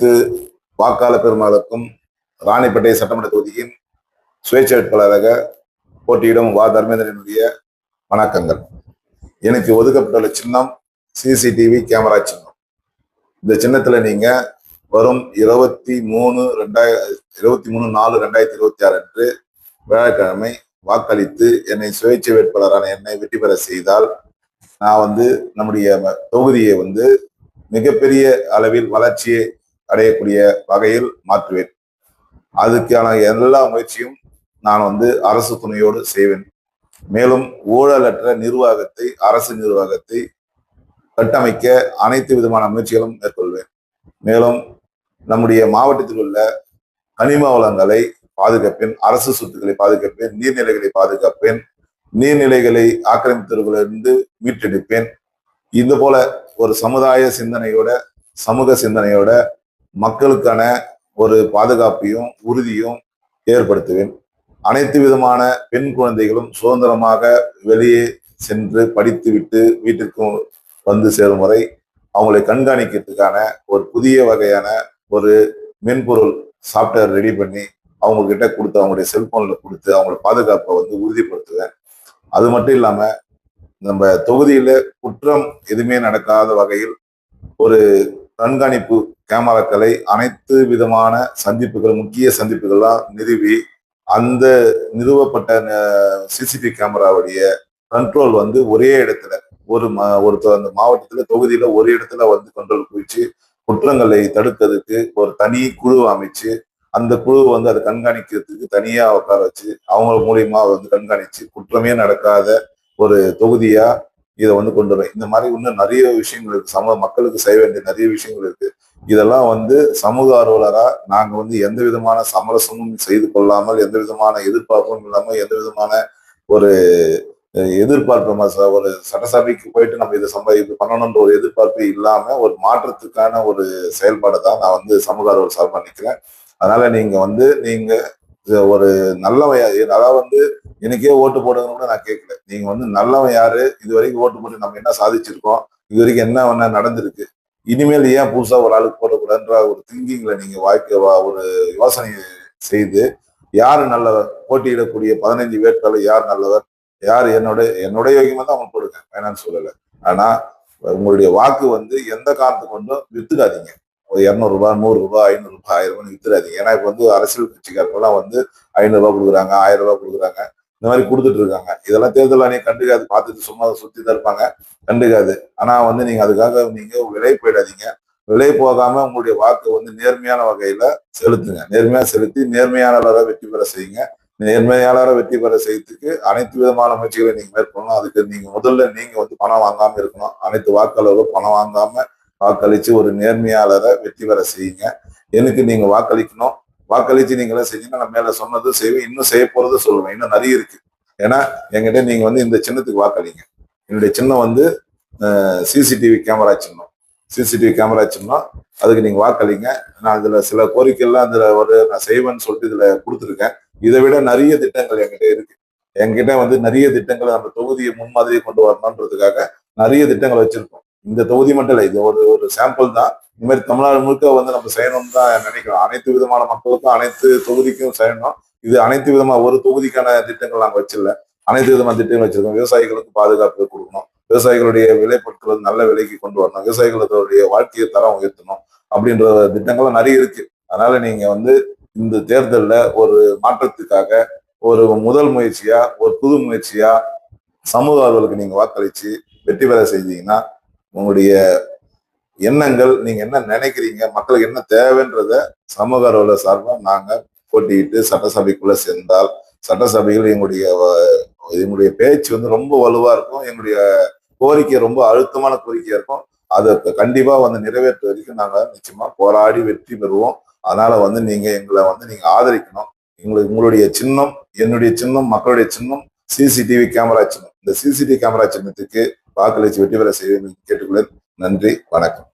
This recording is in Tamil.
அனைத்து வாக்காளர் பெருமக்களுக்கும் ராணிப்பேட்டை சட்டமன்ற தொகுதியின் சுயேட்சை வேட்பாளராக போட்டியிடும் வா தர்மேந்திரனுடைய வணக்கங்கள். எனக்கு ஒதுக்கப்பட்டுள்ள சின்னம் சிசிடிவி கேமரா சின்னம். இந்த சின்னத்துல நீங்க வரும் 23/4/2026 அன்று வியாழக்கிழமை வாக்களித்து என்னை சுயேட்சை வேட்பாளரான என்னை வெற்றி பெற செய்தால் நான் நம்முடைய தொகுதியை மிகப்பெரிய அளவில் வளர்ச்சியை அடையக்கூடிய வகையில் மாற்றுவேன். அதுக்கான எல்லா முயற்சியும் நான் அரசு துணையோடு செய்வேன். மேலும் ஊழலற்ற நிர்வாகத்தை, அரசு நிர்வாகத்தை கட்டமைக்க அனைத்து விதமான முயற்சிகளும் மேற்கொள்வேன். மேலும் நம்முடைய மாவட்டத்தில் உள்ள கனிம வளங்களை பாதுகாப்பேன், அரசு சொத்துக்களை பாதுகாப்பேன், நீர்நிலைகளை பாதுகாப்பேன், நீர்நிலைகளை ஆக்கிரமித்தவர்களிலிருந்து மீட்டெடுப்பேன். இது போல ஒரு சமுதாய சிந்தனையோட, சமூக சிந்தனையோட மக்களுக்கான ஒரு பாதுகாப்பையும் உறுதியும் ஏற்படுத்துவேன். அனைத்து விதமான பெண் குழந்தைகளும் சுதந்திரமாக வெளியே சென்று படித்துவிட்டு வீட்டிற்கும் சேரும் வரை அவங்களை கண்காணிக்கிறதுக்கான ஒரு புதிய வகையான ஒரு மென்பொருள் சாஃப்ட்வேர் ரெடி பண்ணி அவங்கக்கிட்ட கொடுத்து, அவங்களுடைய செல்போன்ல கொடுத்து அவங்களோட பாதுகாப்பை உறுதிப்படுத்துவேன். அது மட்டும் இல்லாம நம்ம தொகுதியில குற்றம் எதுவுமே நடக்காத வகையில் ஒரு கண்காணிப்பு கேமராக்களை அனைத்து விதமான சந்திப்புகள், முக்கிய சந்திப்புகள்லாம் நிறுவி அந்த நிறுவப்பட்ட சிசிடிவி கேமராவுடைய கண்ட்ரோல் ஒரே இடத்துல அந்த மாவட்டத்துல தொகுதியில ஒரு இடத்துல கண்ட்ரோல் குவிச்சு குற்றங்களை தடுக்கிறதுக்கு ஒரு தனி குழு அமைச்சு அந்த குழு அதை கண்காணிக்கிறதுக்கு தனியா உட்கார வச்சு அவங்க மூலியமா கண்காணிச்சு குற்றமே நடக்காத ஒரு தொகுதியா இதை கொண்டு வரேன். இந்த மாதிரி இன்னும் நிறைய விஷயங்கள் இருக்கு, சமூக மக்களுக்கு செய்ய வேண்டிய நிறைய விஷயங்கள் இருக்கு. இதெல்லாம் சமூக ஆர்வலரா நாங்க எந்த விதமான சமரசமும் செய்து கொள்ளாமல், எந்த விதமான எதிர்பார்ப்பும் இல்லாம, எந்த விதமான ஒரு எதிர்பார்ப்பு ஒரு சட்டசபைக்கு போயிட்டு நம்ம இதை இது பண்ணணும்ன்ற ஒரு எதிர்பார்ப்பு இல்லாம ஒரு மாற்றத்துக்கான ஒரு செயல்பாடு தான் நான் சமூக ஆர்வலர் சார்பா நிற்கிறேன். அதனால நீங்க ஒரு நல்லவன், அதாவது எனக்கே ஓட்டு போடுங்கன்னு கூட நான் கேட்கல. நீங்க நல்லவன் யாரு, இது வரைக்கும் ஓட்டு போட்டு நம்ம என்ன சாதிச்சிருக்கோம், இது வரைக்கும் என்ன நடந்திருக்கு, இனிமேல் ஏன் புதுசா ஒரு ஆளுக்கு போடக்கூடாதுன்ற ஒரு திங்கிங்ல நீங்க ஒரு யோசனை செய்து யாரு நல்லவர், போட்டியிடக்கூடிய 15 வேட்பாளர் யார் நல்லவர், யார் என்னுடைய யோகியமா தான் அவங்க போடுங்க, வேணான்னு சொல்லல. ஆனா உங்களுடைய வாக்கு எந்த காரணத்தை கொண்டும் வித்துடாதீங்க. ஒரு 200 ரூபாய், 100 ரூபாய், 500 ரூபாய், 1000 ரூபாய் வித்துடாதீங்க. ஏன்னா இப்ப அரசியல் கட்சிக்காரெல்லாம் 500 ரூபாய் கொடுக்குறாங்க, 1000 ரூபாய் கொடுக்குறாங்க, இந்த மாதிரி கொடுத்துட்டு இருக்காங்க. இதெல்லாம் தேர்தல் ஆணையம் கண்டுக்காது, பார்த்துட்டு சும்மா சுத்தி தான் இருப்பாங்க, கண்டுக்காது. ஆனா நீங்க அதுக்காக நீங்க விலை போயிடாதீங்க. விலை போகாம உங்களுடைய வாக்கு நேர்மையான வகையில செலுத்துங்க. நேர்மையா செலுத்தி நேர்மையாளரை வெற்றி பெற செய்யுங்க. நேர்மையாளரை வெற்றி பெற செய்யறதுக்கு அனைத்து விதமான முயற்சிகளை நீங்க மேற்கொள்ளணும். அதுக்கு நீங்க முதல்ல நீங்க பணம் வாங்காம இருக்கணும். அனைத்து வாக்காளர்களும் பணம் வாங்காம வாக்களிச்சு ஒரு நேர்மையாளரை வெற்றி பெற செய்யுங்க. எனக்கு நீங்க வாக்களிக்கணும். வாக்களிச்சு நீங்களே செஞ்சீங்கன்னா நான் மேல சொன்னது செய்வேன், இன்னும் செய்ய போறது சொல்லுவேன். இன்னும் நிறைய இருக்கு. ஏன்னா என்கிட்ட நீங்க இந்த சின்னத்துக்கு வாக்களிங்க. என்னுடைய சின்னம் சிசிடிவி கேமரா சின்னம். சிசிடிவி கேமரா சின்னம், அதுக்கு நீங்க வாக்களிங்க. நான் இதுல சில கோரிக்கைகள்லாம் இதுல நான் செய்வேன்னு சொல்லிட்டு இதுல கொடுத்துருக்கேன். இதை விட நிறைய திட்டங்கள் என்கிட்ட இருக்கு. என்கிட்ட நிறைய திட்டங்கள் நம்ம தொகுதியை முன்மாதிரியை கொண்டு வரணுன்றதுக்காக நிறைய திட்டங்கள் வச்சிருக்கோம். இந்த தொகுதி மட்டும் இல்லை, இது ஒரு சாம்பிள் தான். இந்த மாதிரி தமிழ்நாடு முழுக்க நம்ம செய்யணும்னு தான் நினைக்கிறோம். அனைத்து விதமான மக்களுக்கும் அனைத்து தொகுதிக்கும் செய்யணும். இது அனைத்து விதமான ஒரு தொகுதிக்கான திட்டங்கள் நாங்கள் வச்சிடல, அனைத்து விதமான திட்டங்கள் வச்சிருக்கோம். விவசாயிகளுக்கு பாதுகாப்பு கொடுக்கணும், விவசாயிகளுடைய விளைபொருட்கள் நல்ல விலைக்கு கொண்டு வரணும், விவசாயிகளுடைய வாழ்க்கையை தரம் உயர்த்தணும் அப்படின்ற திட்டங்கள் நிறைய இருக்கு. அதனால நீங்க இந்த தேர்தலில் ஒரு மாற்றத்துக்காக ஒரு முதல் முயற்சியா, ஒரு புது முயற்சியா சமூக ஆர்வலுக்கு நீங்க வாக்களிச்சு வெற்றி பெற செய்தீங்கன்னா உங்களுடைய எண்ணங்கள், நீங்க என்ன நினைக்கிறீங்க, மக்களுக்கு என்ன தேவைன்றத சமூக ஆர்வலர் சார்பாக நாங்க போட்டியிட்டு சட்டசபைக்குள்ள சேர்ந்தால் சட்டசபையில் எங்களுடைய பேச்சு ரொம்ப வலுவா இருக்கும். எங்களுடைய கோரிக்கை ரொம்ப அழுத்தமான கோரிக்கையா இருக்கும். அதை கண்டிப்பா நிறைவேற்ற வரைக்கும் நாங்க நிச்சயமா போராடி வெற்றி பெறுவோம். அதனால நீங்க எங்களை நீங்க ஆதரிக்கணும். உங்களுடைய சின்னம், என்னுடைய சின்னம், மக்களுடைய சின்னம் சிசிடிவி கேமரா சின்னம். இந்த சிசிடிவி கேமரா சின்னத்துக்கு வாக்களிச்சு வெற்றி பெற செய்வேன் கேட்டுக்கொள்ள. நன்றி, வணக்கம்.